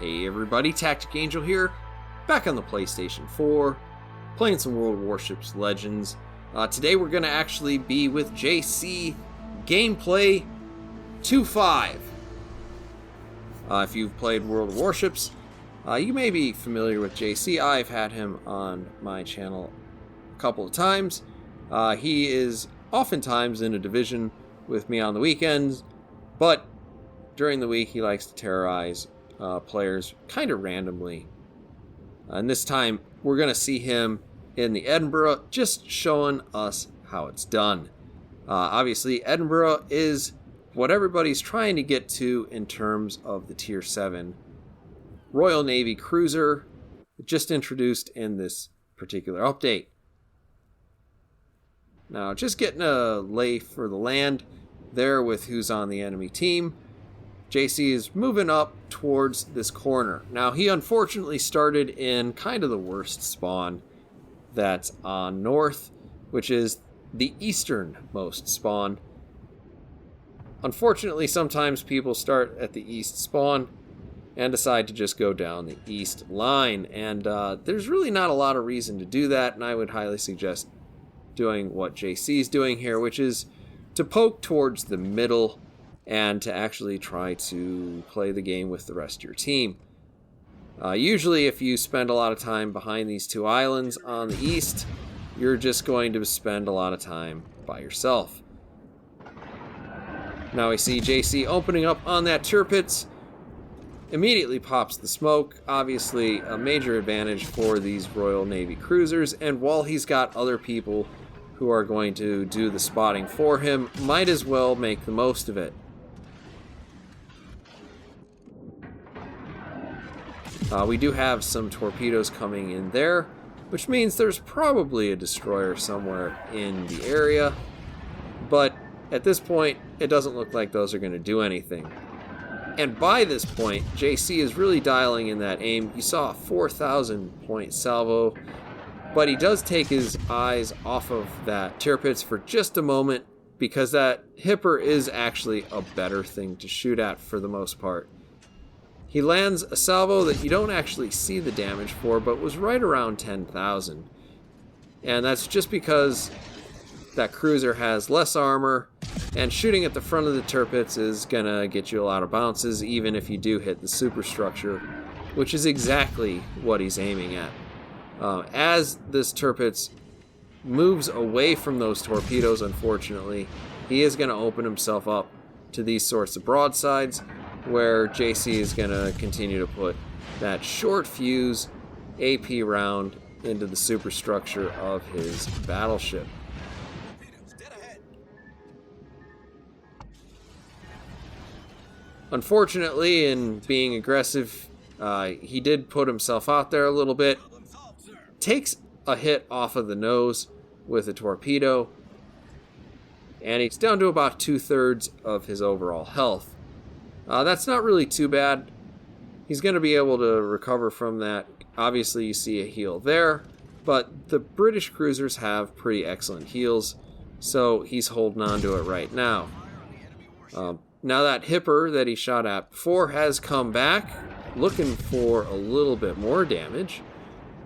Hey everybody, TacticAngel here, back on the PlayStation 4, playing some World Warships Legends. Today we're going to actually be with JCgameplay 2.5. If you've played World Warships, you may be familiar with JC. I've had him on my channel a couple of times. He is oftentimes in a division with me on the weekends, but during the week he likes to terrorize players kind of randomly. And this time we're going to see him in the Edinburgh, just showing us how it's done. Obviously Edinburgh is what everybody's trying to get to in terms of the Tier 7 Royal Navy cruiser, just introduced in this particular update. Now, just getting a lay for the land there with who's on the enemy team. JC is moving up towards this corner. Now, he unfortunately started in kind of the worst spawn that's on north, which is the easternmost spawn. Unfortunately, sometimes people start at the east spawn and decide to just go down the east line, and there's really not a lot of reason to do that, and I would highly suggest doing what JC's doing here, which is to poke towards the middle and to actually try to play the game with the rest of your team. Usually if you spend a lot of time behind these two islands on the east, you're just going to spend a lot of time by yourself. Now we see JC opening up on that turpits, immediately pops the smoke, obviously a major advantage for these Royal Navy cruisers, and while he's got other people who are going to do the spotting for him, might as well make the most of it. We do have some torpedoes coming in there, which means there's probably a destroyer somewhere in the area, but at this point it doesn't look like those are going to do anything. And by this point, JC is really dialing in that aim. You saw a 4,000 point salvo, but he does take his eyes off of that tirpitz for just a moment, because that hipper is actually a better thing to shoot at for the most part. He lands a salvo that you don't actually see the damage for, but was right around 10,000. And that's just because that cruiser has less armor, and shooting at the front of the tirpitz is gonna get you a lot of bounces, even if you do hit the superstructure, which is exactly what he's aiming at. As this tirpitz moves away from those torpedoes, unfortunately, he is gonna open himself up to these sorts of broadsides, where JC is gonna continue to put that short fuse AP round into the superstructure of his battleship. Unfortunately, in being aggressive, he did put himself out there a little bit. Takes a hit off of the nose with a torpedo, and he's down to about 2/3 of his overall health. That's not really too bad. He's going to be able to recover from that. Obviously, you see a heal there, but the British cruisers have pretty excellent heals, so he's holding on to it right now. Now that hipper that he shot at before has come back, looking for a little bit more damage,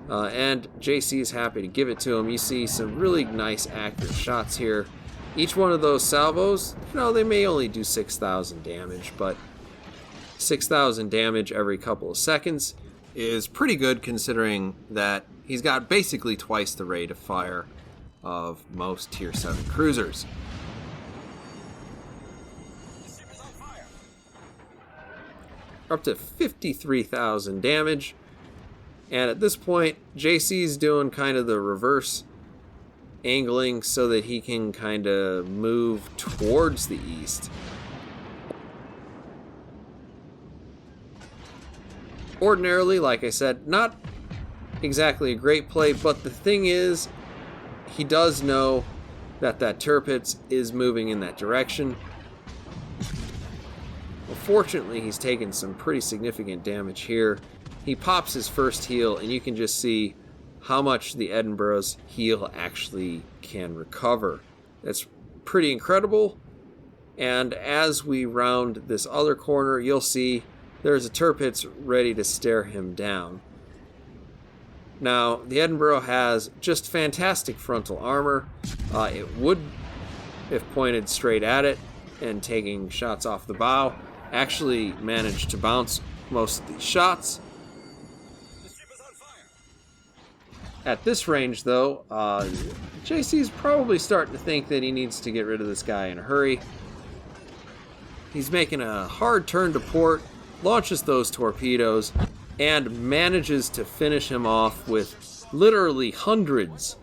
and JC is happy to give it to him. You see some really nice accurate shots here. Each one of those salvos, they may only do 6,000 damage, but 6,000 damage every couple of seconds is pretty good, considering that he's got basically twice the rate of fire of most Tier 7 cruisers. Up to 53,000 damage, and at this point JC's doing kind of the reverse angling so that he can kind of move towards the east. Ordinarily, like I said, not exactly a great play, but the thing is, he does know that that tirpitz is moving in that direction. Fortunately, he's taken some pretty significant damage here. He pops his first heal, and you can just see how much the Edinburgh's heal actually can recover. That's pretty incredible. And as we round this other corner, you'll see there's a Tirpitz ready to stare him down. Now, the Edinburgh has just fantastic frontal armor. It would, if pointed straight at it and taking shots off the bow, actually manage to bounce most of these shots. At this range, though, JC's probably starting to think that he needs to get rid of this guy in a hurry. He's making a hard turn to port, launches those torpedoes, and manages to finish him off with literally hundreds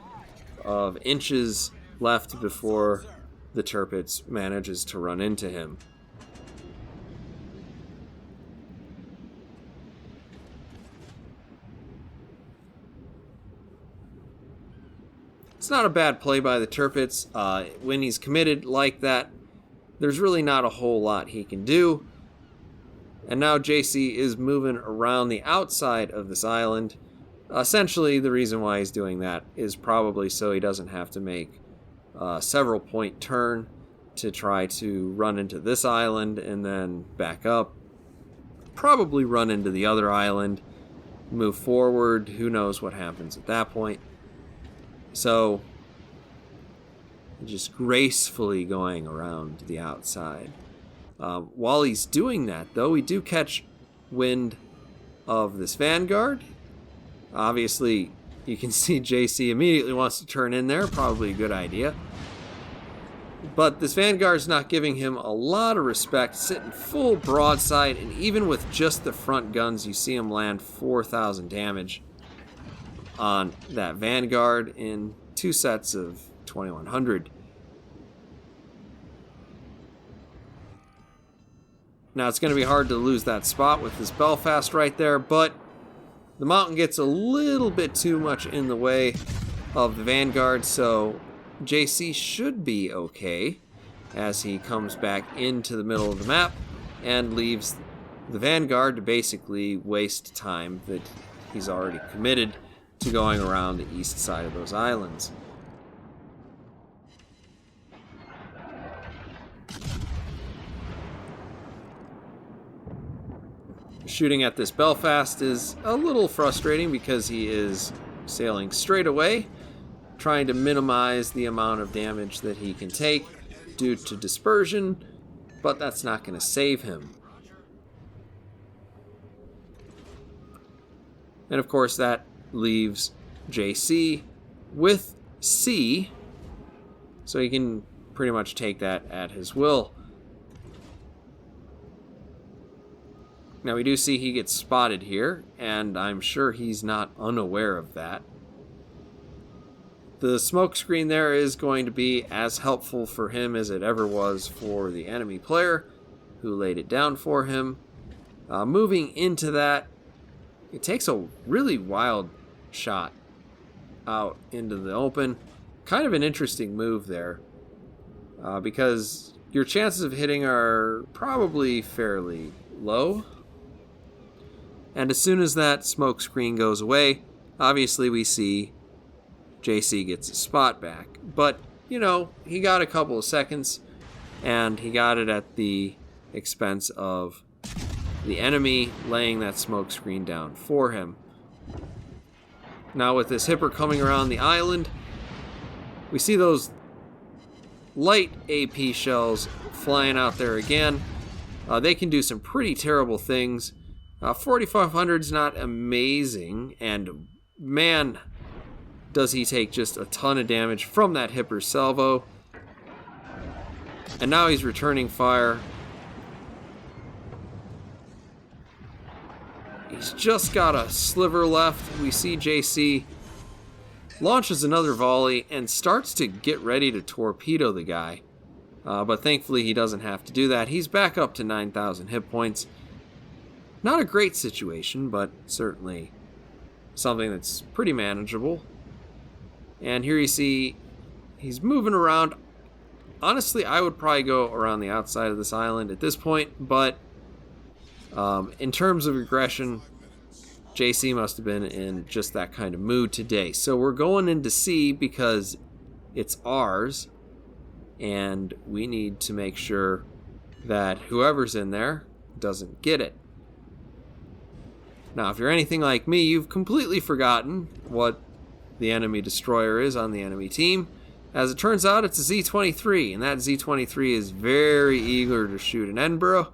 of inches left before the Tirpitz manages to run into him. It's not a bad play by the Tirpitz. When he's committed like that, there's really not a whole lot he can do. And now JC is moving around the outside of this island. Essentially, the reason why he's doing that is probably so he doesn't have to make a several point turn to try to run into this island and then back up. Probably run into the other island, move forward. Who knows what happens at that point. So, just gracefully going around the outside. While he's doing that, though, we do catch wind of this Vanguard. Obviously, you can see JC immediately wants to turn in there. Probably a good idea. But this Vanguard's not giving him a lot of respect, sitting full broadside, and even with just the front guns, you see him land 4,000 damage on that Vanguard in 2 sets of 2,100. Now it's going to be hard to lose that spot with this Belfast right there, but the mountain gets a little bit too much in the way of the Vanguard, so JC should be okay as he comes back into the middle of the map and leaves the Vanguard to basically waste time that he's already committed to going around the east side of those islands. Shooting at this Belfast is a little frustrating because he is sailing straight away, trying to minimize the amount of damage that he can take due to dispersion, but that's not going to save him. And of course that leaves JC with C, so he can pretty much take that at his will. Now we do see he gets spotted here, and I'm sure he's not unaware of that. The smoke screen there is going to be as helpful for him as it ever was for the enemy player who laid it down for him. Moving into that, it takes a really wild shot out into the open. Kind of an interesting move there, because your chances of hitting are probably fairly low. And as soon as that smoke screen goes away, obviously we see JC gets his spot back. But, you know, he got a couple of seconds, and he got it at the expense of the enemy laying that smoke screen down for him. Now with this Hipper coming around the island, we see those light AP shells flying out there again. They can do some pretty terrible things. 4,500 is not amazing, and man, does he take just a ton of damage from that Hipper salvo. And now he's returning fire. He's just got a sliver left. We see JC launches another volley and starts to get ready to torpedo the guy. But thankfully he doesn't have to do that. He's back up to 9,000 hit points. Not a great situation, but certainly something that's pretty manageable. And here you see he's moving around. Honestly, I would probably go around the outside of this island at this point, but in terms of aggression, JC must have been in just that kind of mood today. So we're going into C because it's ours, and we need to make sure that whoever's in there doesn't get it. Now, if you're anything like me, you've completely forgotten what the enemy destroyer is on the enemy team. As it turns out, it's a Z-23, and that Z-23 is very eager to shoot an Edinburgh.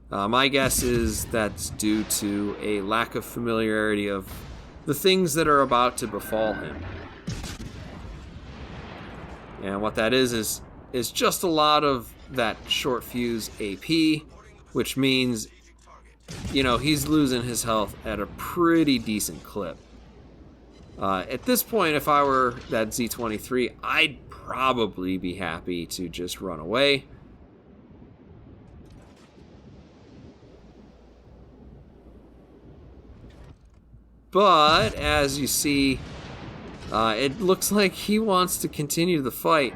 My guess is that's due to a lack of familiarity of the things that are about to befall him. And what that is just a lot of that short fuse AP, which means, you know, he's losing his health at a pretty decent clip. At this point, if I were that Z-23, I'd probably be happy to just run away. But, as you see, it looks like he wants to continue the fight.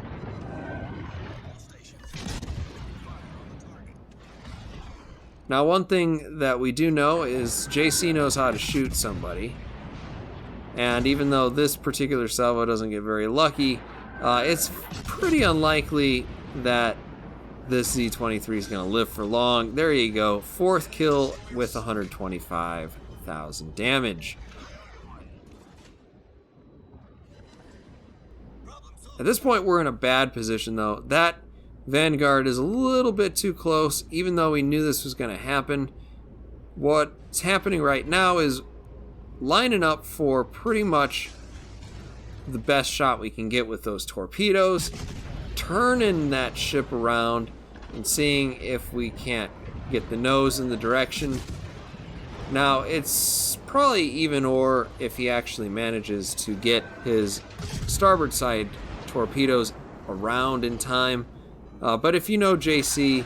Now, one thing that we do know is JC knows how to shoot somebody. And even though this particular salvo doesn't get very lucky, it's pretty unlikely that this Z-23 is going to live for long. There you go. 4th kill with 125,000 damage. At this point, we're in a bad position, though. That Vanguard is a little bit too close, even though we knew this was going to happen. What's happening right now is lining up for pretty much the best shot we can get with those torpedoes, turning that ship around and seeing if we can't get the nose in the direction. Now, it's probably even or if he actually manages to get his starboard side torpedoes around in time. But if you know JC,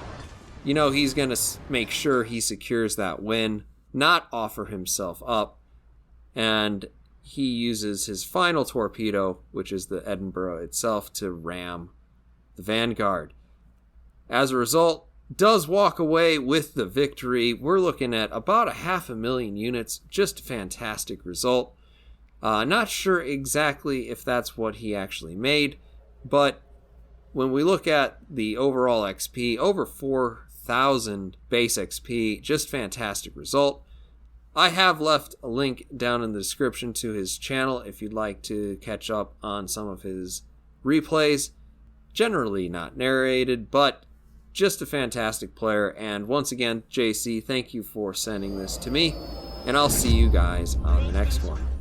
you know he's going to make sure he secures that win, not offer himself up. And he uses his final torpedo, which is the Edinburgh itself, to ram the Vanguard. As a result, does walk away with the victory. We're looking at about 500,000 units. Just a fantastic result. Not sure exactly if that's what he actually made, but when we look at the overall XP, over 4,000 base XP, just fantastic result. I have left a link down in the description to his channel if you'd like to catch up on some of his replays. Generally not narrated, but just a fantastic player. And once again, JC, thank you for sending this to me, and I'll see you guys on the next one.